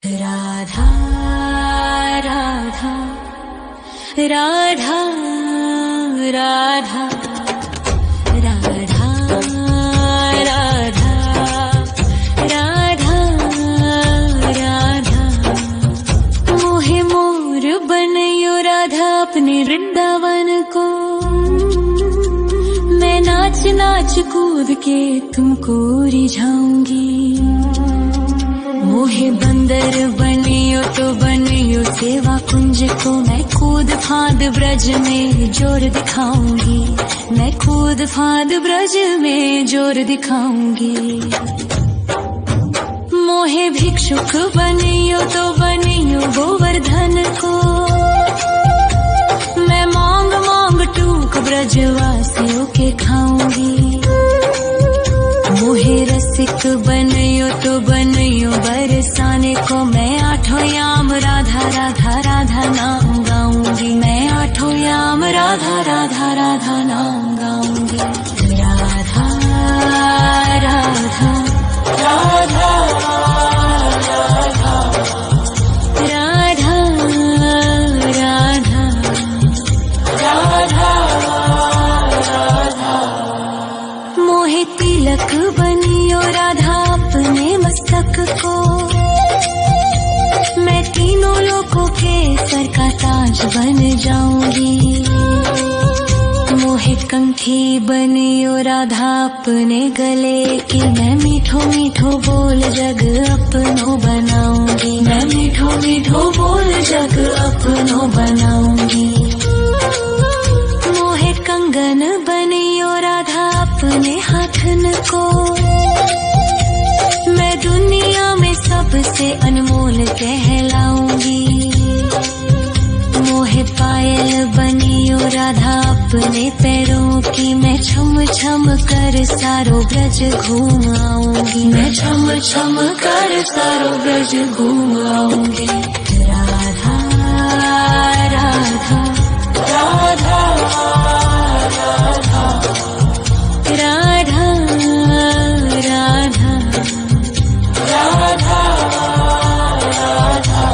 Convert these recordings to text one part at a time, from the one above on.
राधा राधा राधा राधा राधा राधा राधा राधा मोहे मोर बनयो राधा अपने वृंदावन को। मैं नाच नाच कूद के तुमको रिझाऊंगी। मोहे बंदर बनियो तो बनियो सेवा कुंज को। मैं कूद फांद ब्रज में जोर दिखाऊंगी। मैं कूद फांद ब्रज में जोर दिखाऊंगी। मोहे भिक्षुक बनियो तो बनियो गोवर्धन को। मैं मांग मांग टूक ब्रजवासियों के खाऊंगी। मोहे रसिक बनयो तो बनयो बरसाने को। मैं आठों याम राधा राधा राधा नाम गाऊंगी। मैं आठों याम राधा राधा राधा नाम गाऊंगी। राधा राधा राधा राधा राधा राधा राधा मोहे तिलक बनियो राधा अपने मस्तक को। मैं तीनों लोगों के सर का ताज बन जाऊंगी। मोहे कंठी बनियो राधा अपने गले की। मैं मीठो मीठो बोल जग अपनो बनाऊंगी। मैं मीठो मीठो बोल जग अपनो बनाऊंगी। मोहे कंगन बनियो राधा अपने हाथन को। मैं दुनिया में सबसे अनमोल कहलाऊंगी। मोहे पायल बनियो राधा अपने पैरों की। मैं छम छम कर सारो ब्रज घूम आऊंगी। मैं छम छम कर सारो ब्रज घूम आऊंगी। राधा राधा राधा राधा राधा राधा राधा राधा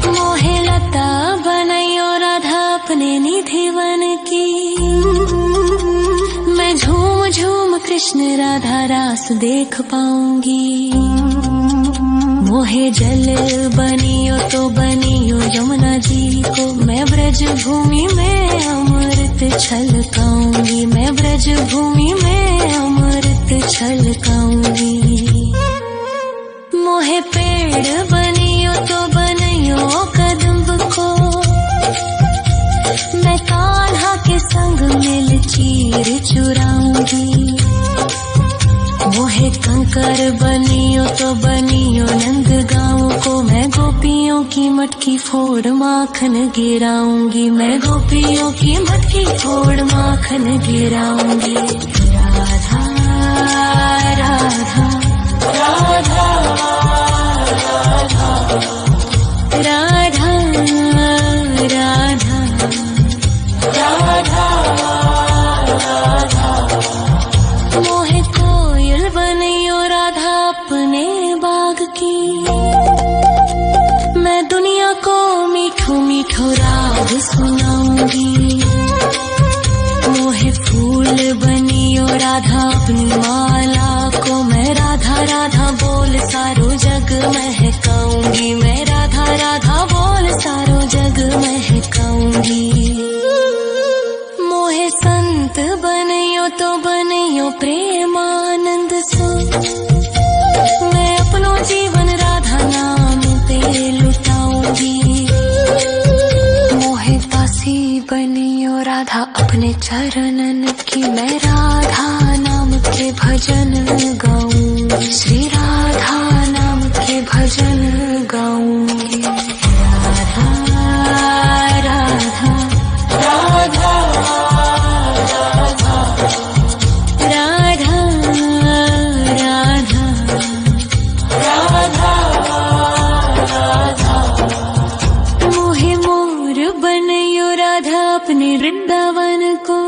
मोहे लता बनयो राधा अपने निधिवन की। मैं झूम झूम कृष्ण राधा रास देख पाऊंगी। मोहे जल बनियो तो बनियो यमुना जी को। मैं ब्रज भूमि में अमृत छलकाऊंगी। मैं ब्रज भूमि में अमृत छलकाऊंगी। मोहे पेड़ बनियो तो बनियो कदम्ब को। मैं कान्हा के संग मिल चीर चुराऊंगी। मोहे कंकर बनियो तो बनियो नंद गाँव को। मैं गोपियों की मटकी फोड़ माखन गिराऊंगी। मैं गोपियों की मटकी फोड़ माखन गिराऊंगी। राधा राधा राधा राधा राधा राधा राधा मोहे कोयल बनियो राधा अपने बाग की। मैं दुनिया को मीठो मीठो राग सुनाऊंगी। मोहे फूल बनियो राधा अपनी माला को। मैं राधा राधा बोल सारो जग महकाऊंगी। मैं राधा राधा बोल सारो जग महकाऊंगी। मोहे संत बनियो तो बनियो प्रेमानंद सो। मैं अपनो जीवन राधा नाम पे लुटाऊंगी। मोहे दासी बनियो राधा अपने चरणन की। मैं राधा नाम के भजन गाऊंगी। श्री राधा नाम के भजन गाऊंगी। राधा राधा राधा राधा राधा राधा राधा राधा मोहे मोर बनयो राधा अपने वृंदावन को।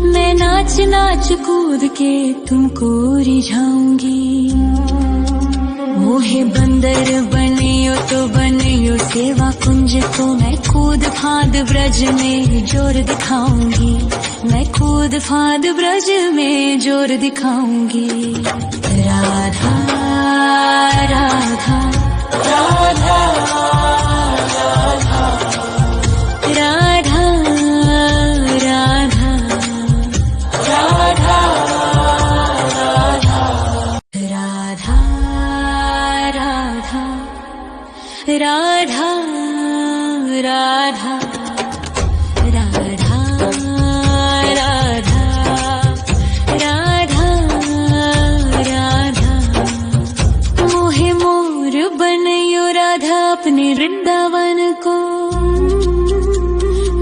मैं नाच नाच कूद के तुमको रिझाऊंगी। मोहे मोहे बंदर बनियो तो बनियो सेवा कुंज को, मैं कूद फाद ब्रज में जोर दिखाऊंगी, मैं कूद फाद ब्रज में जोर दिखाऊंगी। राधा राधा राधा राधा राधा राधा राधा राधा राधा राधा राधा राधा राधा राधा मोहे मोर बनयो राधा अपने वृंदावन को,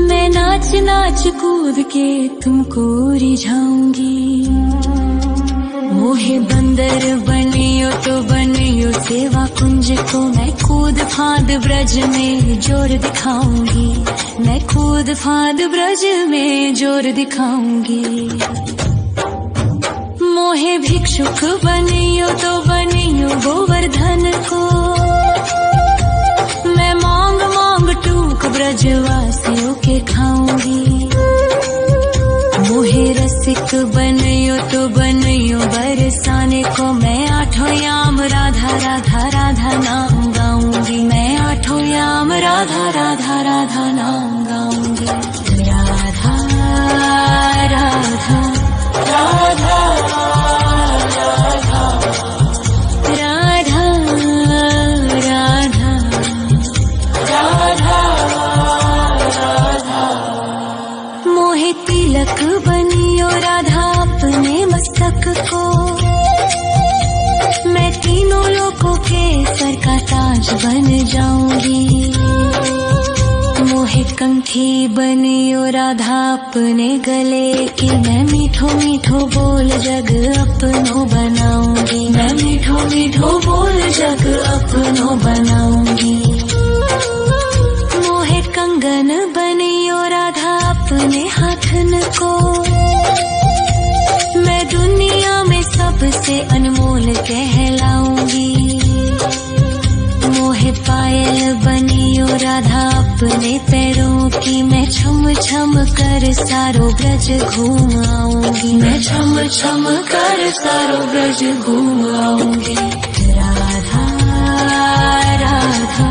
मैं नाच नाच कूद के तुमको रिझाऊंगी। मोहे बंदर बनियो तो बनियो सेवा कुंज को, मैं कूद फाद ब्रज में जोर दिखाऊंगी, मैं कूद फाद ब्रज में जोर दिखाऊंगी। मोहे भिक्षुक बनियो तो बनियो गोवर्धन को, मैं मांग मांग टूक ब्रजवासियों के खाऊंगी। मोहे रसिक बनियो तो बनियो बरसाने को, मैं आठों याम राधा राधा राधा नाम गाऊंगी, मैं आठों याम राधा राधा राधा नाम गाऊंगी। राधा राधा राधा राधा राधा राधा राधा मोहे तिलक बनियो राधा अपने मस्तक को, मैं तीनों लोगों के सर का ताज बन जाऊंगी। मोहे कंठी बनियो राधा अपने गले की, मैं मीठो मीठो बोल जग अपनो बनाऊंगी, मैं मीठो मीठो बोल जग अपनो बनाऊंगी। मोहे कंगन बनियो राधा अपने हाथन को, मैं दुनिया में सबसे अनमोल कहलाऊंगी। मोहे पायल बनियो राधा अपने पैरों की, मैं छम छम कर सारो ब्रज घूम आऊंगी, मैं छम छम कर सारो ब्रज घूम आऊंगी। राधा राधा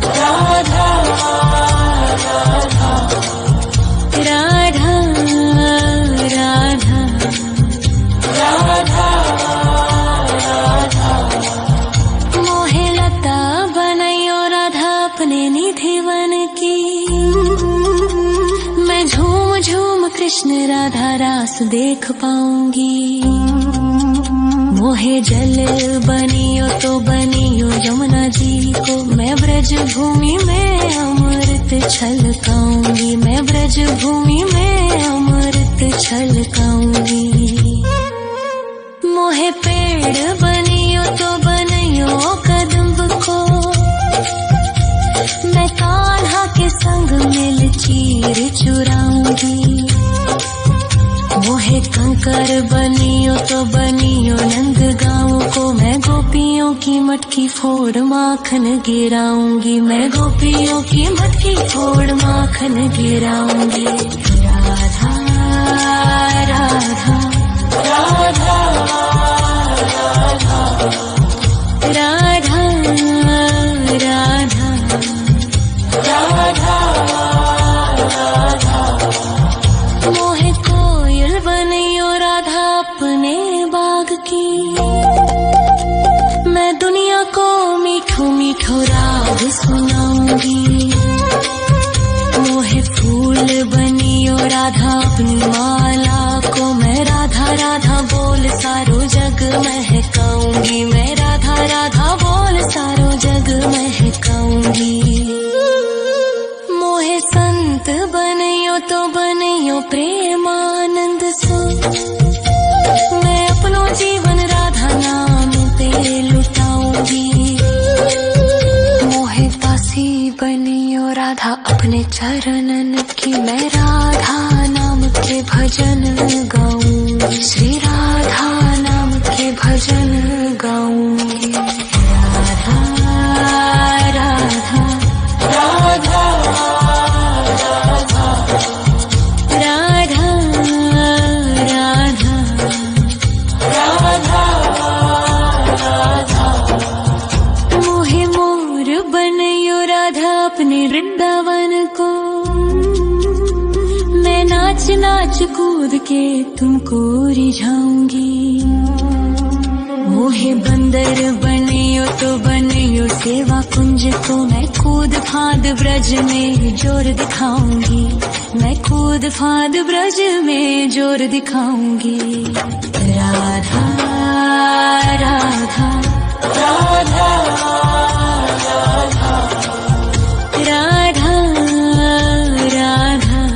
राधा राधा राधा राधा राधा मोहे लता बनयो राधा अपने निधि वन की, मैं झूम झूम कृष्ण राधा रास देख पाऊंगी। मोहे जल बनियो तो बनियो यमुना जी को, मैं ब्रज भूमि में अमृत छलकाऊंगी, मैं ब्रज भूमि में अमृत छलकाऊंगी। मोहे पेड़ बनियो तो बनियो कदम्ब को, मैं कान्हा के संग मिल चीर चुराऊंगी। मोहे कंकर बनियो तो बनियो नंद गाँव को, मैं गोपियों की मटकी फोड़ माखन गिराऊंगी, मैं गोपियों की मटकी फोड़ माखन गिराऊंगी। राधा राधा राधा राधा राधा राधा राधा मोहे कोयल बनियो राधा अपने बाग की, मैं दुनिया को मीठो मीठो राग सुनाऊंगी। मोहे फूल बनियो राधा अपनी माला को, मैं राधा राधा बोल सारो जग महकाऊंगी, मैं राधा राधा बोल सारो जग महकाऊंगी। मोहे संत बनियो तो बनियो प्रेमानंद सो, मैं अपनो जीवन राधा नाम पे लुटाऊंगी। मोहे दासी बनियो राधा अपने चरणन की, मैं राधा नाम के भजन गाऊंगी, श्री राधा नाम के भजन गाऊंगी। राधा नाच कूद के तुमको रिझाऊंगी। मोहे बंदर बनियो तो बनियो सेवा कुंज को, मैं कूद फांद ब्रज में जोर दिखाऊंगी। मैं कूद फांद ब्रज में जोर दिखाऊंगी। राधा राधा राधा राधा राधा राधा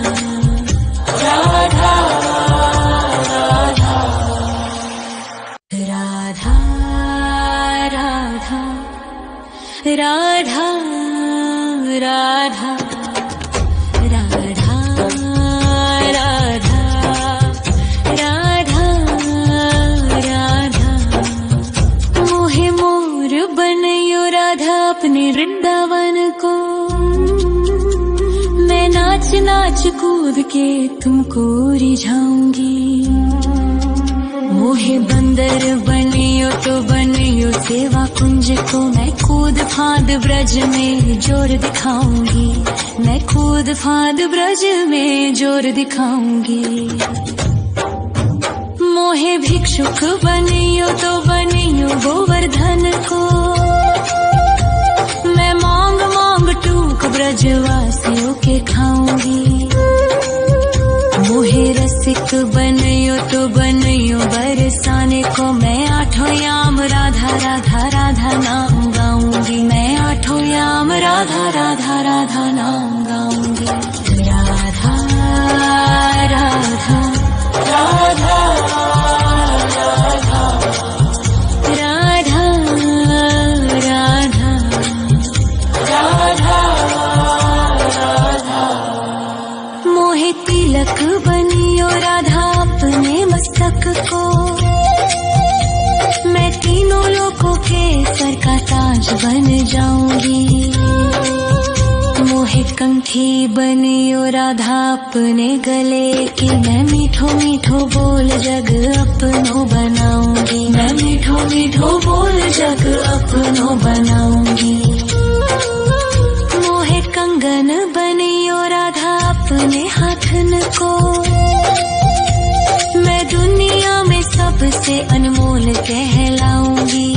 राधा राधा राधा राधा राधा राधा राधा। मोहे मोर बनयो राधा अपने वृंदावन को, मैं नाच नाच कूद के तुमको रिझाऊंगी। मोहे बंदर बनियो तो बनियो सेवा कुंज को, मैं कूद फांद ब्रज में जोर दिखाऊंगी। मैं कूद फांद ब्रज में जोर दिखाऊंगी। मोहे भिक्षुक बनियो तो बनियो गोवर्धन को, मैं मांग मांग टूक ब्रजवासियों के खाऊंगी। मोहे रसिक बनियो तो बनियो बरसाने को, मैं आठों याम राधा राधा राधा नाम गाऊंगी। मैं आठों याम राधा राधा राधा नाम गाऊंगी। राधा राधा राधा राधा राधा राधा राधा। मोहे तिलक बनियो राधा अपने मस्तक को, मैं तीनों लोगों के सर का ताज बन जाऊंगी। मोहे कंठी बनियो राधा अपने गले की, मैं मीठो मीठो बोल जग अपनो बनाऊंगी। मैं मीठो मीठो बोल जग अपनो बनाऊंगी। मोहे कंगन बनियो राधा अपने हाथन को, मैं दुनिया में सबसे अनमोल कहलाऊंगी।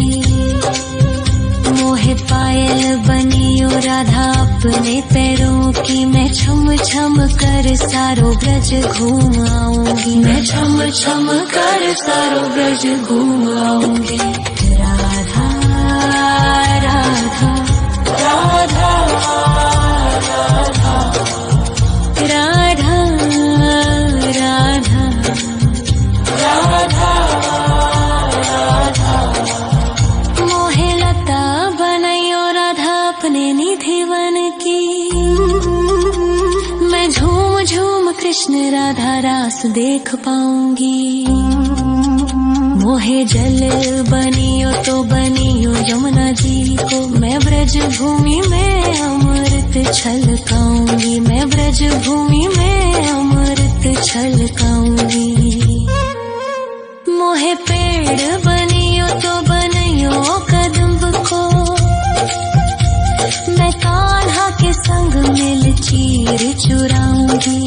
मोहे पायल बनियो राधा अपने पैरों की, मैं छम छम कर सारो ब्रज घूम आऊंगी। मैं छम छम कर सारो ब्रज घूम आऊंगी। राधा राधा राधा राधा राधा राधा राधा राधा। मोहे लता बनयो राधा अपने निधिवन की, मैं झूम झूम कृष्ण राधा रास देख पाऊंगी। मोहे जल बनियो तो बनियो यमुना जी को, मैं ब्रज भूमि में अमृत छलकाऊंगी। मैं ब्रज भूमि में अमृत छलकाऊंगी। मोहे पेड़ बनियो तो बनियो कदम्ब को, मैं कान्हा के संग मिल चीर चुराऊंगी।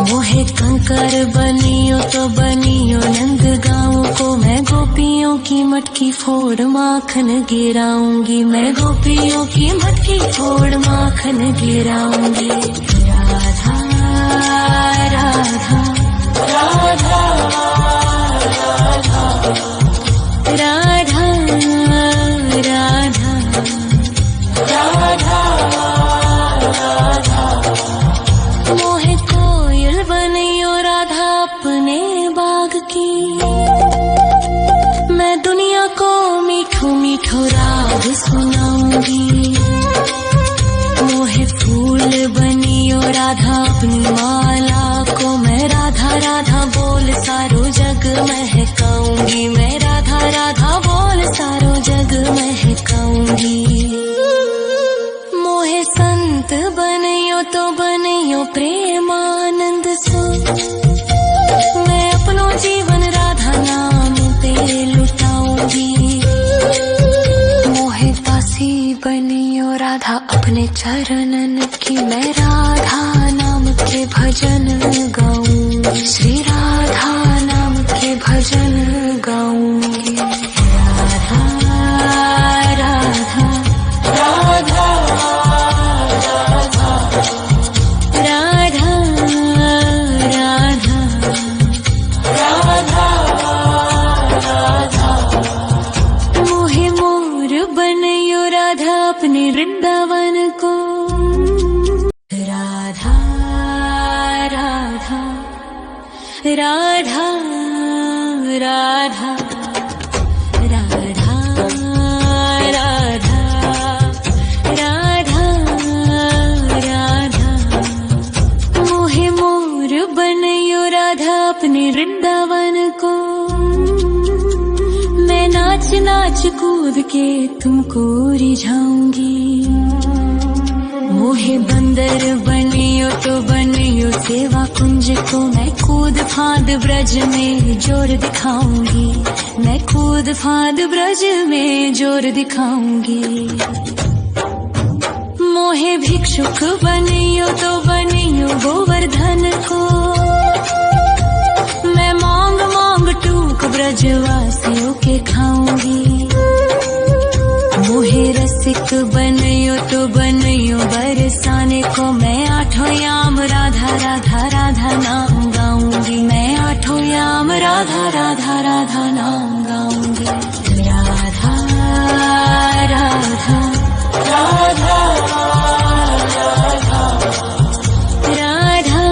मोहे कंकर बनियो तो बनियो नंद गाँव को, मैं गोपियों की मटकी फोड़ माखन गिराऊंगी। मैं गोपियों की मटकी फोड़ माखन गिराऊंगी। राधा राधा राधा राधा राधा राधा राधा। मोहे कोयल बनियो राधा अपने बाग की, मैं दुनिया को मीठो मीठो राग सुनाऊंगी। मोहे फूल बनियो राधा अपनी माला को, मैं राधा राधा बोल सारो जग महकाऊंगी। मैं राधा राधा बोल सारो जग महकाऊंगी। मोहे संत बनियो तो बनियो प्रेमानंद सो, मैं अपनो जीवन राधा नाम पे लुटाऊंगी। मोहे दासी बनियो राधा अपने चरणन की, मैं राधा नाम के भजन गाऊंगी, श्री राधा नाम के भजन गाऊंगी। राधा राधा राधा राधा राधा राधा राधा मोहे मोर बनयो राधा अपने वृंदावन को। राधा राधा राधा राधा राधा राधा राधा राधा मोहे मोर बनयो राधा अपने वृंदावन को। मैं नाच नाच कूद के तुमको रिझाऊंगी, मोहे बंदर बनियो तो बनियो सेवा कुंज को। मैं कूद फांद ब्रज में जोर दिखाऊंगी, मैं कूद फांद ब्रज में जोर दिखाऊंगी। मोहे भिक्षुक बनियो तो बनियो गोवर्धन को। मैं मांग मांग टूक ब्रजवासियों के खाऊंगी, मोहे रसिक बनयो तो बनयो बरसाने को। मैं आठों याम राधा राधा राधा नाम गाऊंगी, मैं आठों याम राधा राधा राधा नाम गाऊंगी। राधा राधा राधा राधा राधा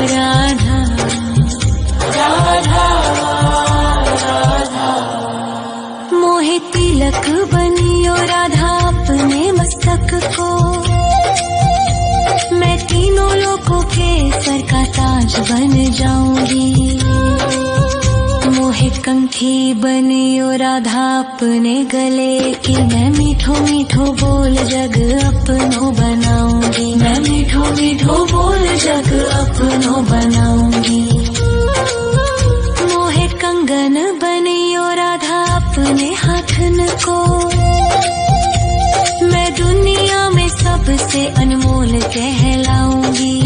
राधा राधा मोहे तिलक बनियो राधा अपने मस्तक को। मैं तीनों लोगों के सर का ताज बन जाऊंगी, मोहे कंठी बनियो राधा अपने गले की। मैं मीठो मीठो बोल जग अपनो बनाऊंगी, मैं मीठो मीठो बोल जग अपनो बनाऊंगी। मोहे कंगन बनियो राधा अपने हाथन को। मैं दुनिया में सबसे अनमोल कहलाऊंगी,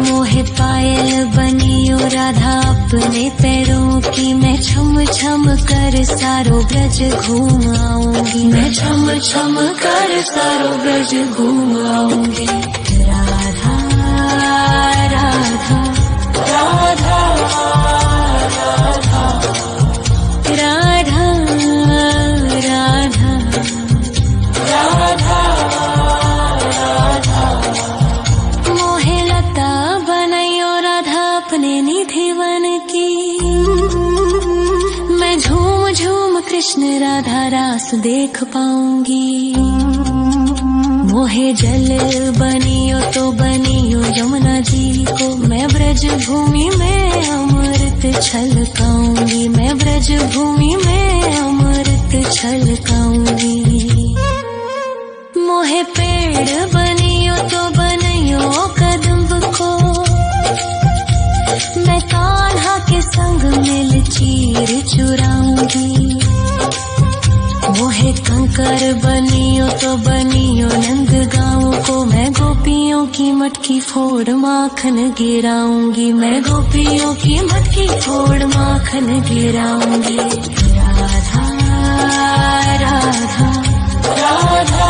मोहे पायल बनियो राधा अपने पैरों की। मैं छम छम कर सारो ब्रज घूम आऊंगी, मैं छम छम कर सारो ब्रज घूम आऊंगी। राधा राधा राधा राधा राधा राधा राधा मोहे लता बनयो राधा अपने निधि वन की। मैं झूम झूम कृष्ण राधा रास देख पाऊंगी, मोहे जल बनियो तो बनियो यमुना जी को। मैं ब्रज भूमि में अमृत छलकाऊंगी, मैं ब्रज भूमि में अमृत छलकाऊंगी। मोहे पेड़ बनियो तो बनियो कदम्ब को। मैं कान्हा के संग मिल चीर चुराऊंगी, मोहे कंकर बनियो तो बनियो नंद गाँव को। मैं गोपियों की मटकी फोड़ माखन गिराऊंगी, मैं गोपियों की मटकी फोड़ माखन गिराऊंगी। राधा राधा राधा राधा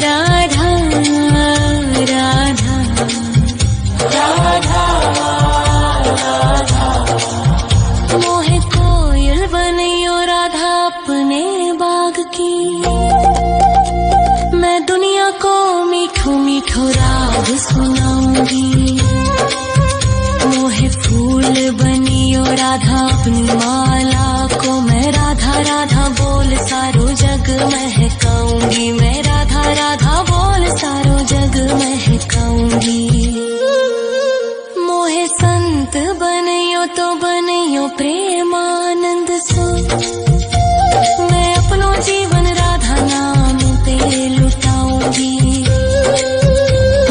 राधा राधा राधा मोहे कोयल बनियो राधा अपने बाग की। मैं दुनिया को मीठो मीठो राग सुनाऊंगी, मोहे फूल बनियो राधा अपनी माला को। मैं राधा राधा बोल सारो जग महकाऊंगी, मैं राधा राधा बोल सारो जग महकाऊंगी। मोहे संत बनियो तो बनियो प्रेमानंद सो। मैं अपनो जीवन राधा नाम पे लुटाऊंगी,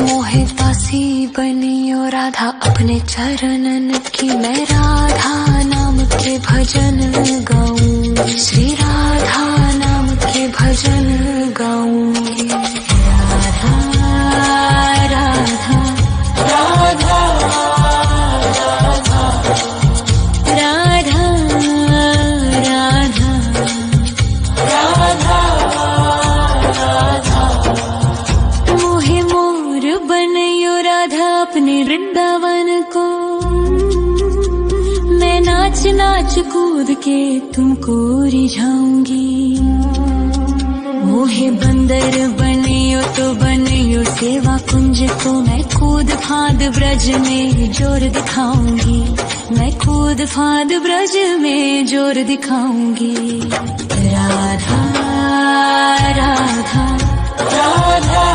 मोहे दासी बनियो राधा अपने चरणन की। मैं राधा नाम के भजन गाऊंगी, श्री राधा नाम के भजन गाऊंगी। कूद के तुमको रिझाऊंगी। मोहे बंदर बनियो तो बनियो सेवा कुंज को, मैं कूद फांद ब्रज में जोर दिखाऊंगी। मैं कूद फांद ब्रज में जोर दिखाऊंगी। राधा राधा राधा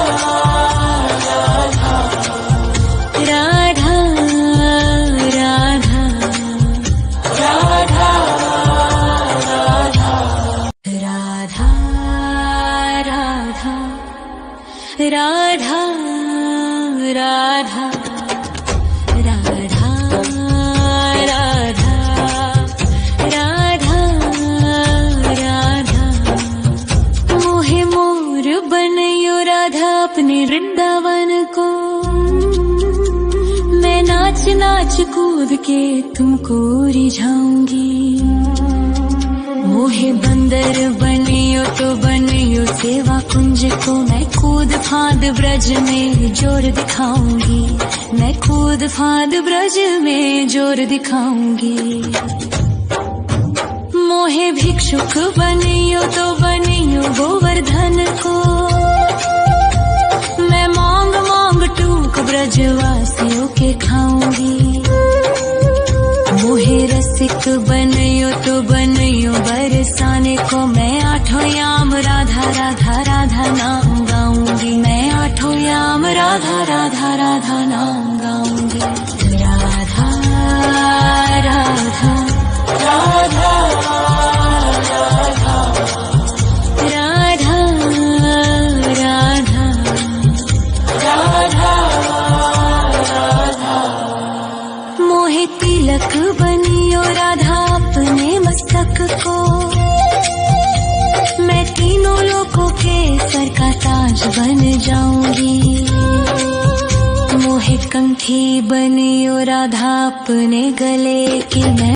राधा राधा राधा राधा राधा राधा राधा राधा राधा राधा राधा। मोहे मोर बनयो राधा अपने वृंदावन को, मैं नाच नाच कूद के तुमको रिझाऊंगी। मोहे बंदर बनियो तो बनियो सेवा कुंज को, मैं कूद फांद ब्रज में जोर दिखाऊंगी। मैं कूद फांद ब्रज में जोर दिखाऊंगी। मोहे भिक्षुक बनियो तो बनियो गोवर्धन को, मैं मांग मांग टूक ब्रजवासियों के खाऊंगी। मोहे रसिक बनियो तो बनियो बरसाने को, मैं आठों याम राधा राधा राधा नाम गाऊंगी। मैं आठों याम राधा राधा राधा नाम गाऊंगी। राधा राधा राधा राधा राधा राधा राधा। मोहे तिलक बनियो राधा अपने मस्तक को, मैं तीनों लोगों के सर का ताज बन जाऊंगी। मोहे कंठी बनियो राधा अपने गले की, मैं